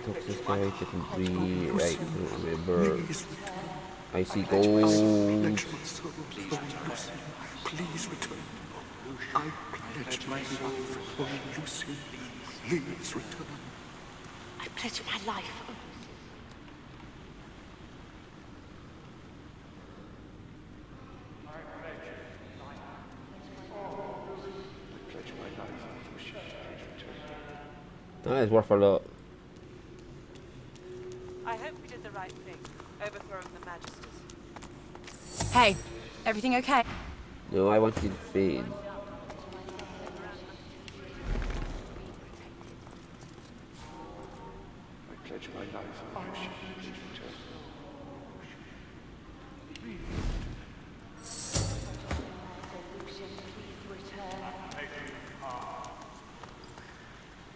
talk to this guy. Taking 3. Right, remember. Please, I see pledge my gold. soul. Oh, Lucy, please return. I pledge my life. Oh, Lucy, please return. I pledge my life. That is worth a lot. I hope we did the right thing, overthrowing the Magisters. Hey, everything okay? No, I wanted to fade. I pledge my life. Oh, Lucy, please return.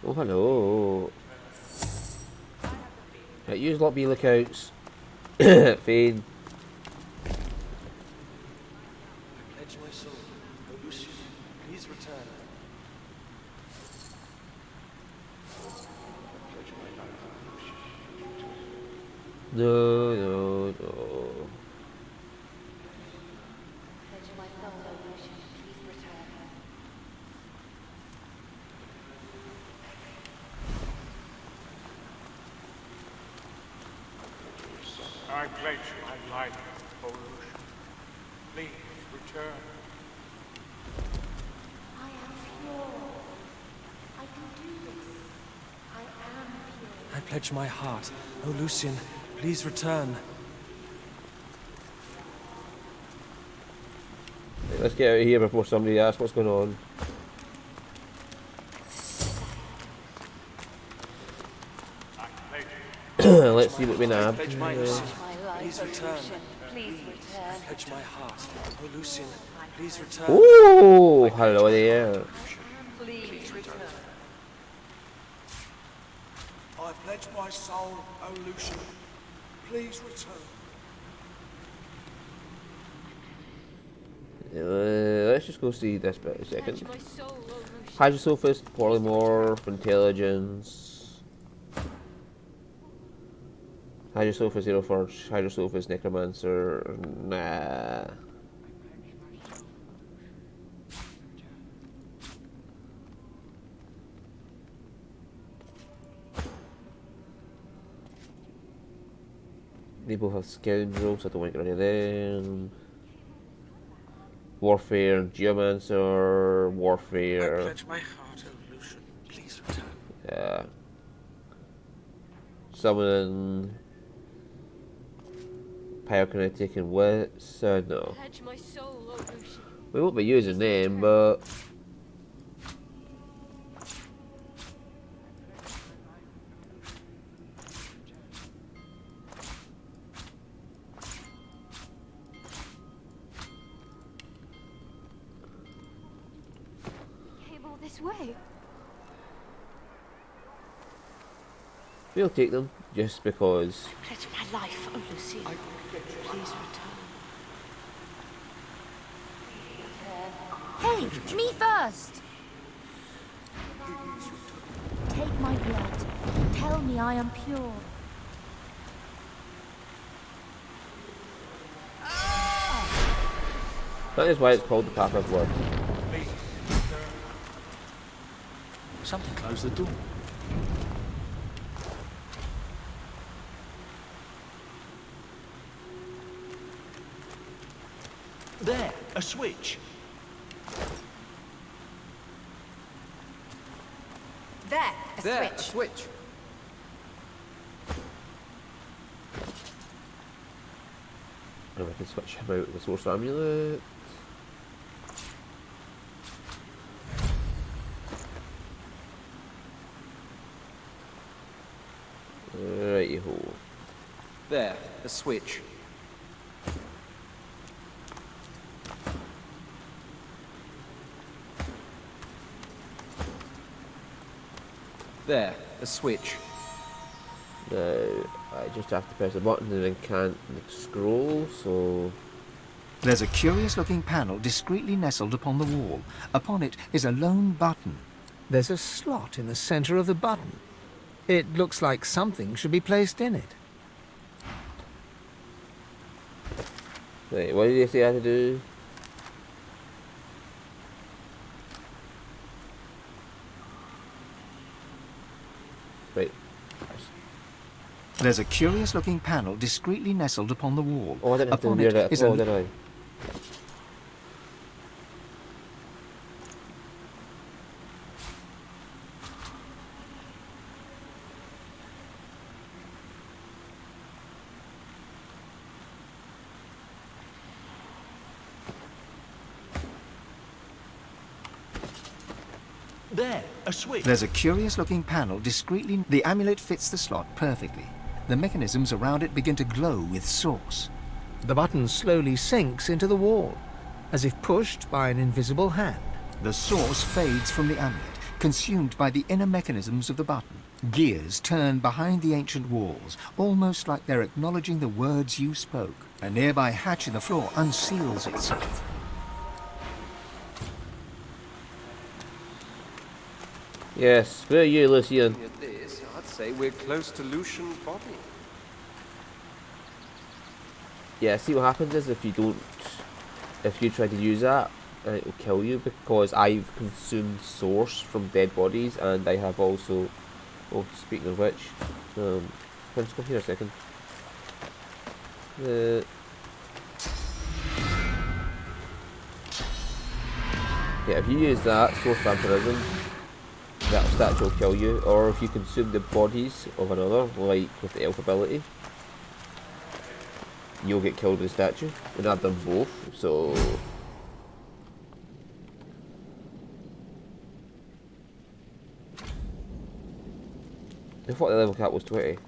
Oh, hello. Right, use lot B lookouts. Fade. Pledge my soul. Oh, Lucy, please return. Pledge my life. Oh, Lucy, please return. No, no, no. Pledge my soul, O Lucian, please return. I pledge my life, O Lucian. Please return. I am pure. I can do this. I am pure. I pledge my heart. Oh, Lucian, please return. Right, let's get out of here before somebody asks what's going on. Let's see what we nab. Pledge my Pledge Lucian, my life, please O return. Lucian, please return. Pledge my heart. Oh, Lucian, please return. Ooh, hello there. Please return. I pledge my soul, O Lucian. Please return. Let's just go see this bit a second. Pledge my soul, O Lucian. Hydrosophist, Polymorph, Intelligence. Hydrosophist, Aeroforge, Hydrosophist, Necromancer. Nah. They both have Scoundrels, so I don't want to get rid of them. Warfare, Geomancer, I Warfare. pledge my heart, oh Lucian, please return. Yeah. Summon. Pyrokinetic and Wits. No. Pledge my soul, O Lucian. We won't be using them, but. Came all this way. We'll take them just because. I pledge my life, O Lucian. Please return. Hey, me first! Take my blood. Tell me I am pure. That is why it's called the Path of Blood. Please return. Something closed the door. There, a switch. There, a switch. switch. And we can switch him out with the Source Amulet. Righty-ho. There, a switch. There, a switch. Now, I just have to press a button and then can't scroll, so... There's a curious-looking panel discreetly nestled upon the wall. Upon it is a lone button. There's a slot in the center of the button. It looks like something should be placed in it. Wait, what did you say I had to do? Wait. There's a curious-looking panel discreetly nestled upon the wall. Oh, I didn't have to Upon do it that is at all, a did I? There, a switch. There's a curious-looking panel discreetly... The amulet fits the slot perfectly. The mechanisms around it begin to glow with source. The button slowly sinks into the wall, as if pushed by an invisible hand. The source fades from the amulet, consumed by the inner mechanisms of the button. Gears turn behind the ancient walls, almost like they're acknowledging the words you spoke. A nearby hatch in the floor unseals itself. Yes, where are you, Lucian? Looking at this, I'd say we're close to Lucian's body. Yeah, see what happens is if you try to use that, it will kill you because I've consumed source from dead bodies and I have also, oh, speaking of which, let's go here a second. Yeah, if you use that, source vampirism, that statue will kill you, or if you consume the bodies of another, like with the elf ability, you'll get killed with the statue, and I've done both, so... I thought the level cap was 20.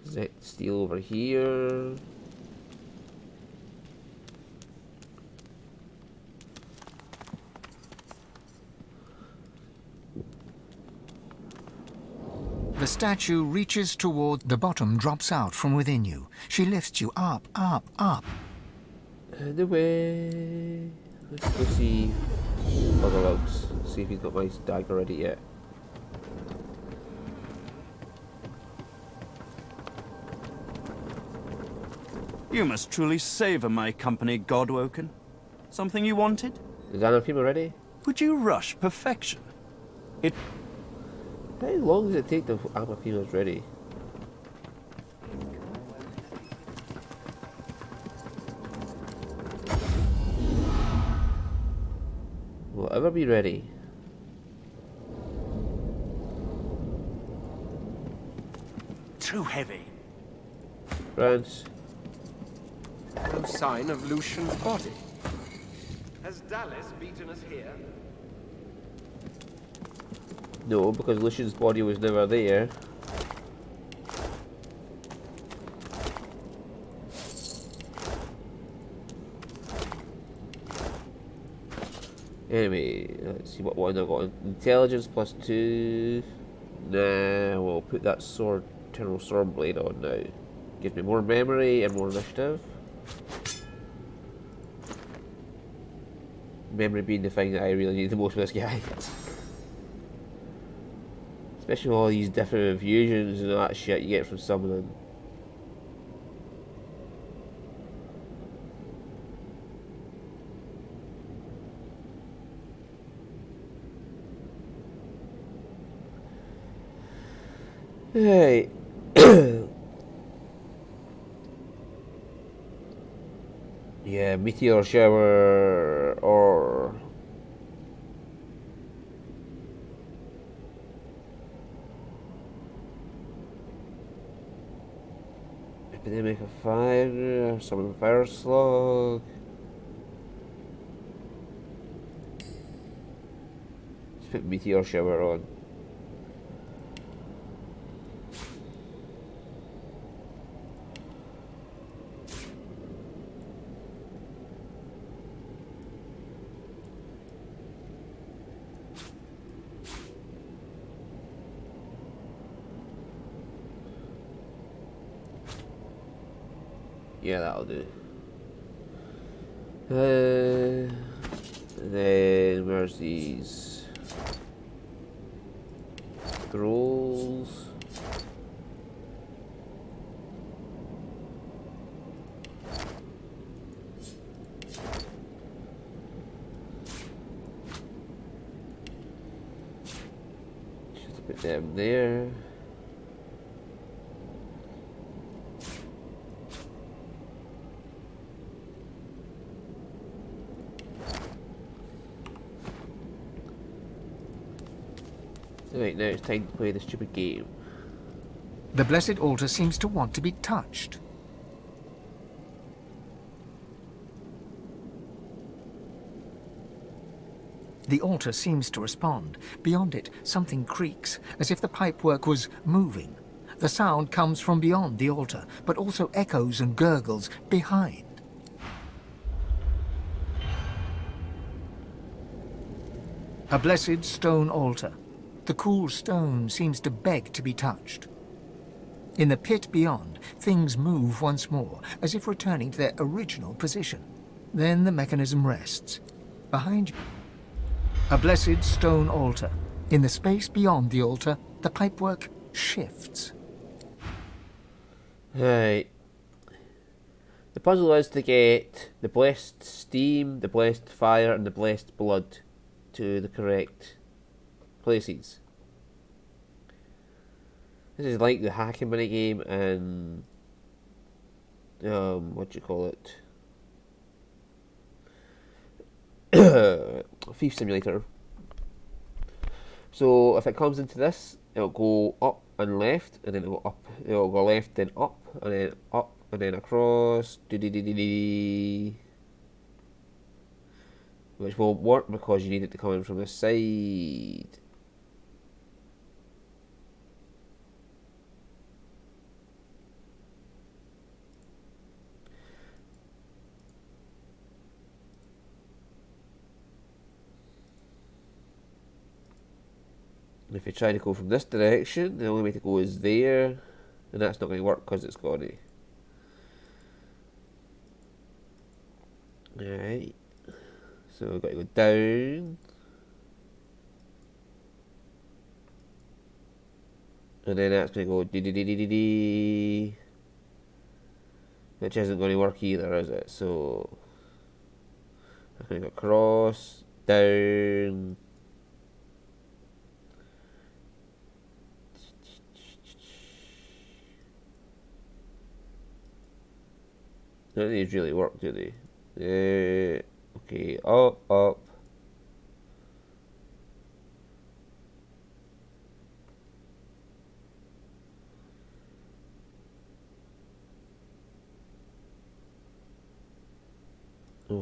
Is it steel over here? The statue reaches toward the bottom, drops out from within you. She lifts you up, up, up. And away. Let's go see other routes. See if he's got my dagger ready yet. You must truly savour my company, Godwoken. Something you wanted? Is Anathema ready? Would you rush perfection? It... How long does it take the Anathema's ready? Will it ever be ready? Too heavy. France. No sign of Lucian's body. Has Dallas beaten us here? No, because Lucian's body was never there. Anyway, let's see what one I got. Intelligence +2. Nah, we'll put that sword, Eternal Sword Blade on now. Gives me more memory and more initiative. Memory being the thing that I really need the most with this guy. Especially with all these different infusions and all that shit you get from summoning. Hey. Yeah, meteor shower or epidemic of fire, summon fire slug. Let's put meteor shower on. Yeah, that'll do. And then where's these scrolls? Just put them there. Right, now it's time to play the stupid game. The blessed altar seems to want to be touched. The altar seems to respond. Beyond it, something creaks, as if the pipework was moving. The sound comes from beyond the altar, but also echoes and gurgles behind. A blessed stone altar. The cool stone seems to beg to be touched. In the pit beyond, things move once more, as if returning to their original position. Then the mechanism rests. Behind you, a blessed stone altar. In the space beyond the altar, the pipework shifts. Right. The puzzle is to get the blessed steam, the blessed fire, and the blessed blood to the correct places. This is like the hacking mini game and what do you call it? Thief Simulator. So if it comes into this, it'll go up and left, and then it'll go up. It'll go left, then up, and then across. Which won't work because you need it to come in from the side. If you try to go from this direction, the only way to go is there, and that's not going to work because it's got it. Alright, so we've got to go down, and then that's going to go dee, which isn't going to work either, is it? So I'm going to go across, down. None of these really work, do they? Okay, up. Oh,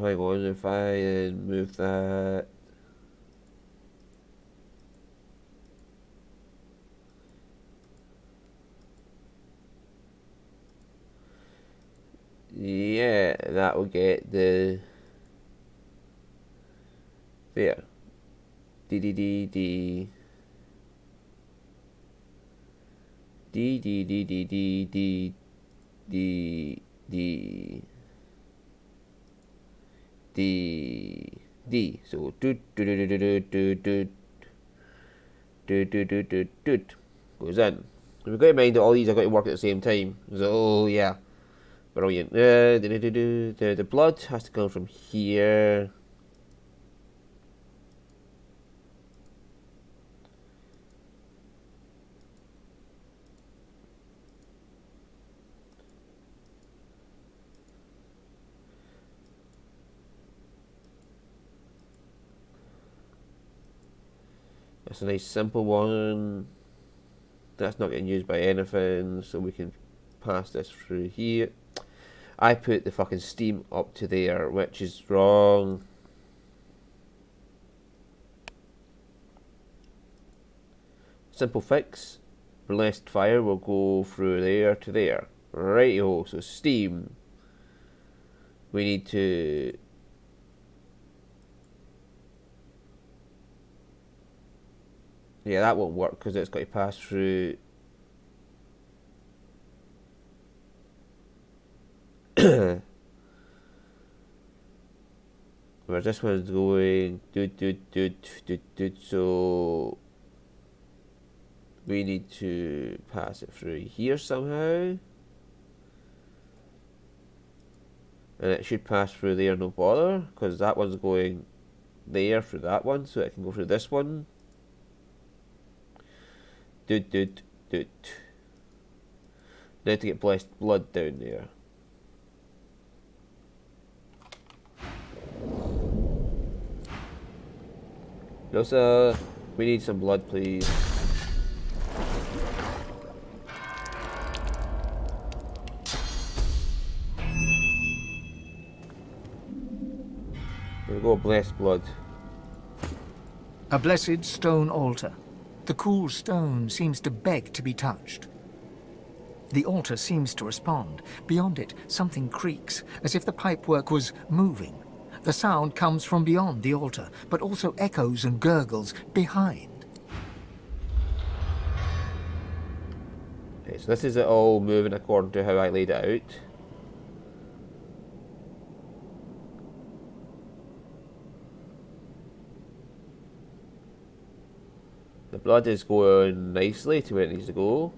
hang on, if I move that. Yeah, that will get the there. D D D D D D D D D D D D D D. So doot doot doot doot doot doot doot doot doot doot doot goes in. We've got in mind that all these are going to work at the same time. So yeah. Brilliant. The blood has to come from here. That's a nice simple one. That's not getting used by anything, so we can pass this through here. I put the fucking steam up to there, which is wrong. Simple fix. Blessed fire will go through there to there. Rightio, so steam. We need to... Yeah, that won't work because it's got to pass through... Where this one's going, so we need to pass it through here somehow. And it should pass through there, no bother, because that one's going there through that one, so it can go through this one. Now to get blessed blood down there. No, sir. We need some blood, please. There we go, blessed blood. A blessed stone altar. The cool stone seems to beg to be touched. The altar seems to respond. Beyond it, something creaks, as if the pipework was moving. The sound comes from beyond the altar, but also echoes and gurgles behind. Okay, so this is it all moving according to how I laid it out. The blood is going nicely to where it needs to go.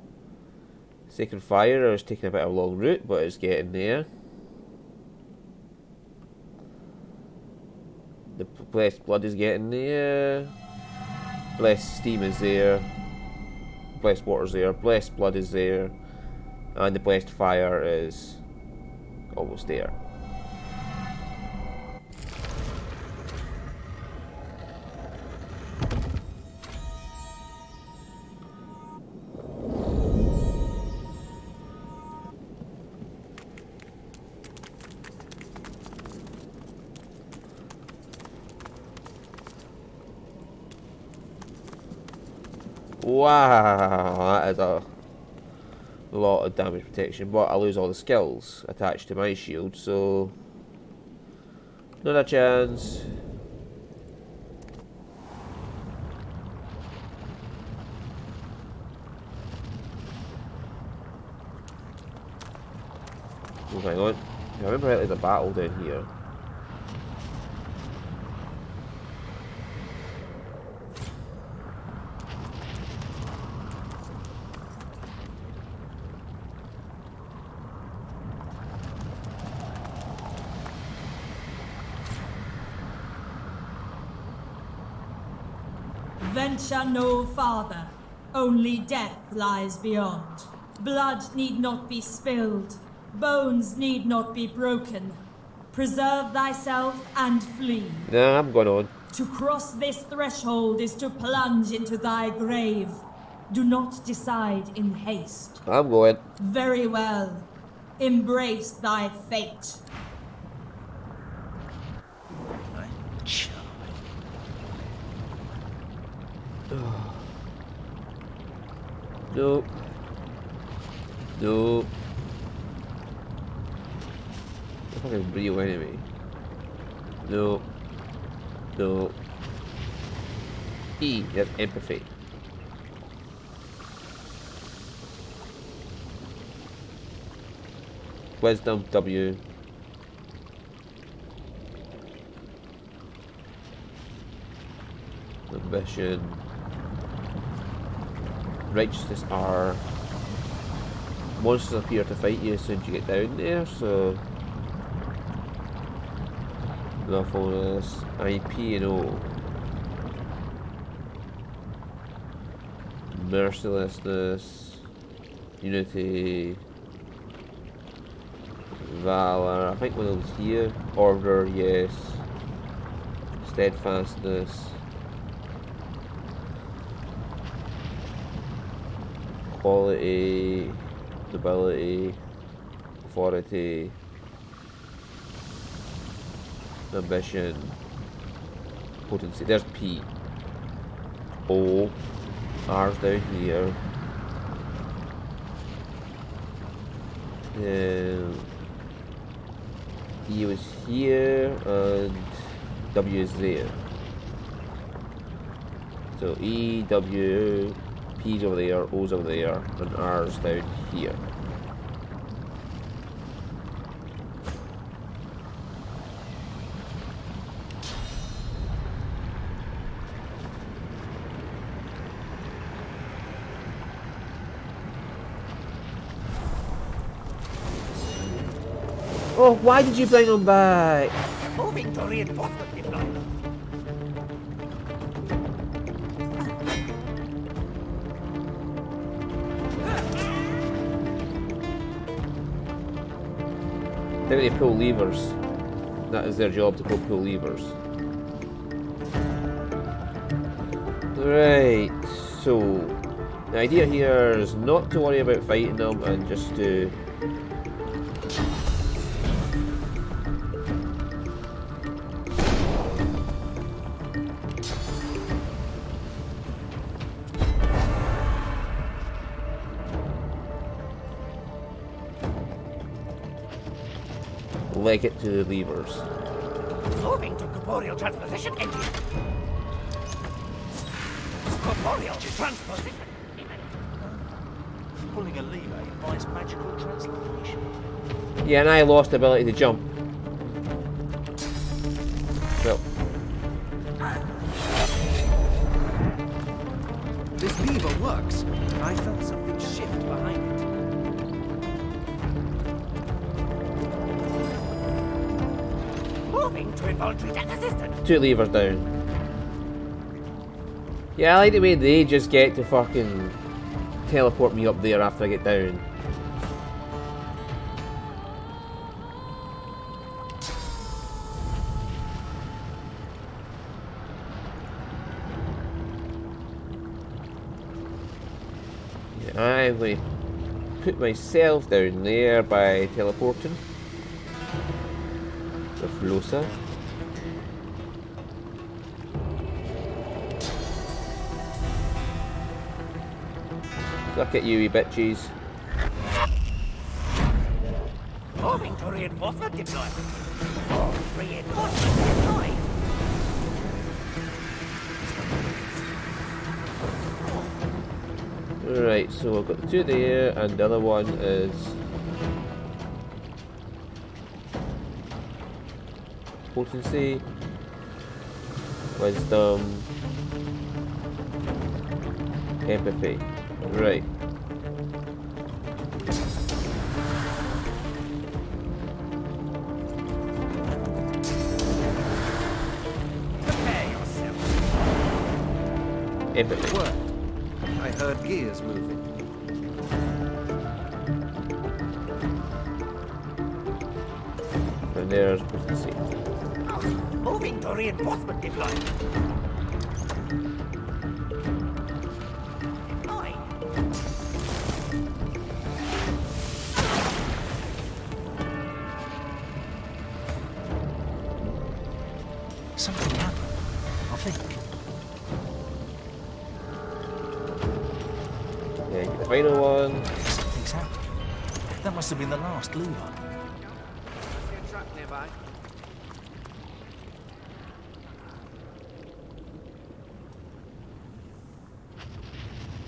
Sacred Fire is taking a bit of a long route, but it's getting there. The blessed blood is getting there. Blessed steam is there. Blessed water is there. Blessed blood is there. And the blessed fire is almost there. Wow, that is a lot of damage protection, but I lose all the skills attached to my shield, so not a chance. Oh, hang on. I remember there's a battle down here. Venture no farther. Only death lies beyond. Blood need not be spilled. Bones need not be broken. Preserve thyself and flee. Nah, I'm going on. To cross this threshold is to plunge into thy grave. Do not decide in haste. I'm going. Very well. Embrace thy fate. Nope. Nope. The fucking real enemy. Nope. Nope. E, that's empathy. Wisdom, W. Ambition. Righteousness R. Monsters appear to fight you as soon as you get down there, so lawfulness, IP and O. Mercilessness, unity, valor, I think one of those here. Order, yes. Steadfastness. Quality, stability, authority, ambition, potency. There's P. O. R's down here. E was here and W is there. So E, W, P's over there, O's over there, and R's down here. Oh, why did you bring him back? Moving to reinforcement deployment. They need to pull levers. That is their job, to pull levers. Right, so the idea here is not to worry about fighting them and just to leg it to the levers. Moving to corporeal transposition engine. Corporeal transposition. Pulling a lever invites magical translocation. Yeah, and I lost the ability to jump. So This lever works. I felt something shift behind it. Moving to involuntary death assistant. 2 levers down. Yeah, I like the way they just get to fucking teleport me up there after I get down. Yeah, I'm going to put myself down there by teleporting with Losa. Suck at you, wee bitches. Moving to reinforcement deployment. Reinforcement deployed. Right, so I've got the 2 there, and the other one is potency, wisdom, empathy. Right. Prepare yourself. Empathy. Work. I heard gears moving. And there's potency. Moving to reinforcement deployment. Something happened, I think. Yeah, get the final one. Something's happened. That must have been the last lever. I see a truck nearby.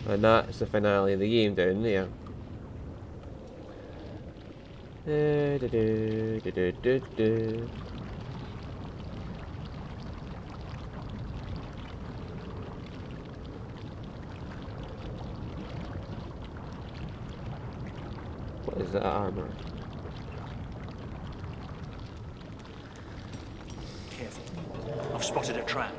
And that's the finale of the game down there. Do. What is that armor? Careful. I've spotted a trap.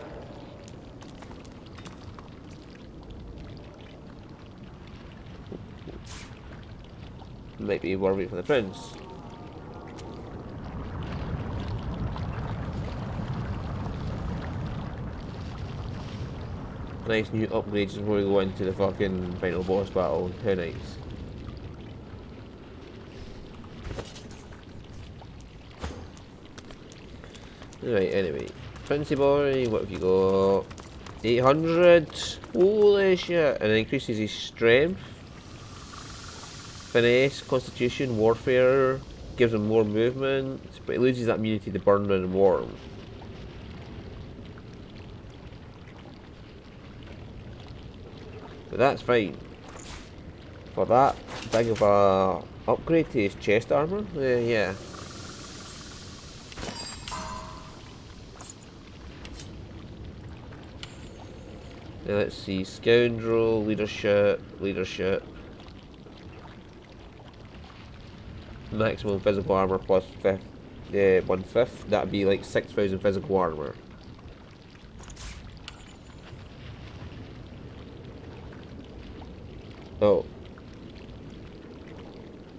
Might be worried for the prince. Nice new upgrades before we go into the fucking final boss battle. How nice. Right, anyway. Princey boy, what have you got? 800! Holy shit! And it increases his strength, finesse, constitution, warfare, gives him more movement, but he loses that immunity to burn and warm. But that's fine. For that big of a upgrade to his chest armor, yeah. Now let's see, scoundrel, leadership. maximum physical armor plus 1/5. That'd be like 6,000 physical armor. Oh.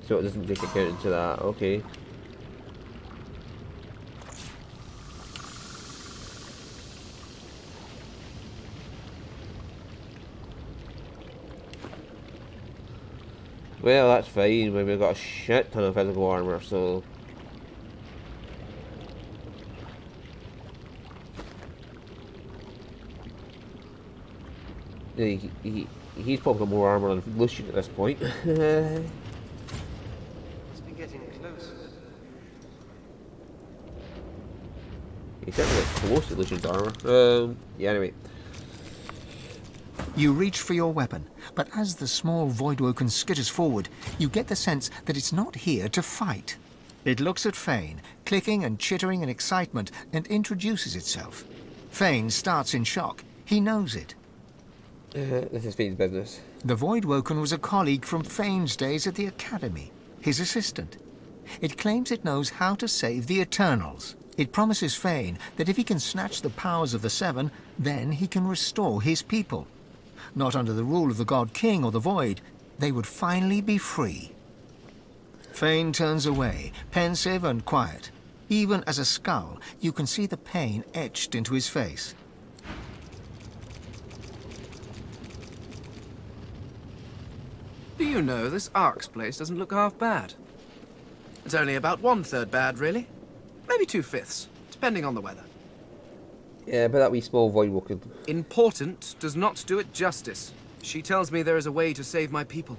So it doesn't take account into that, okay. Well, that's fine, we've got a shit ton of physical armor, so... Yeah, he's probably got more armor than Lucian at this point. Must be getting close. He certainly gets close to Lucian's armor. Yeah, anyway. You reach for your weapon, but as the small Voidwoken skitters forward, you get the sense that it's not here to fight. It looks at Fane, clicking and chittering in excitement, and introduces itself. Fane starts in shock. He knows it. This is Fane's business. The Voidwoken was a colleague from Fane's days at the Academy, his assistant. It claims it knows how to save the Eternals. It promises Fane that if he can snatch the powers of the Seven, then he can restore his people. Not under the rule of the God King or the Void, they would finally be free. Fane turns away, pensive and quiet. Even as a skull, you can see the pain etched into his face. Do you know, this Ark's place doesn't look half bad. It's only about 1/3 bad, really. Maybe 2/5, depending on the weather. Yeah, but that wee small Voidwoken. Important does not do it justice. She tells me there is a way to save my people.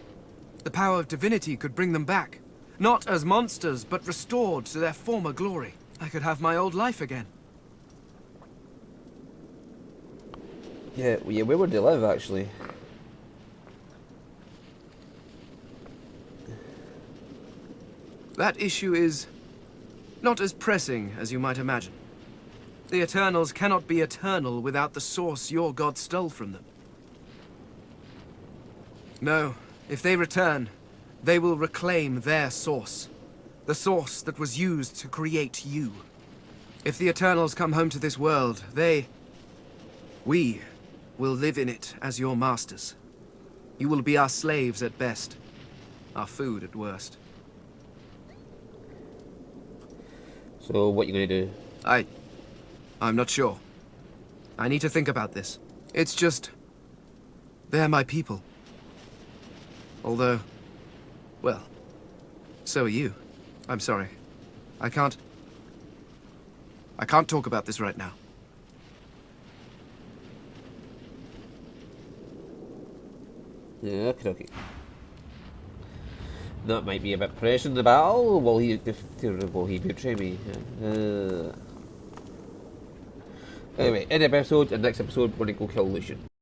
The power of Divinity could bring them back. Not as monsters, but restored to their former glory. I could have my old life again. Yeah, where would they live, actually? That issue is not as pressing as you might imagine. The Eternals cannot be eternal without the source your god stole from them. No, if they return, they will reclaim their source. The source that was used to create you. If the Eternals come home to this world, we will live in it as your masters. You will be our slaves at best, our food at worst. So, what are you gonna do? I'm not sure. I need to think about this. It's just... they're my people. Although... well, so are you. I'm sorry. I can't talk about this right now. Yeah, okay. That might be a bit pressing the battle. Will he betray me? Anyway, in the next episode, we're gonna go kill Lucian.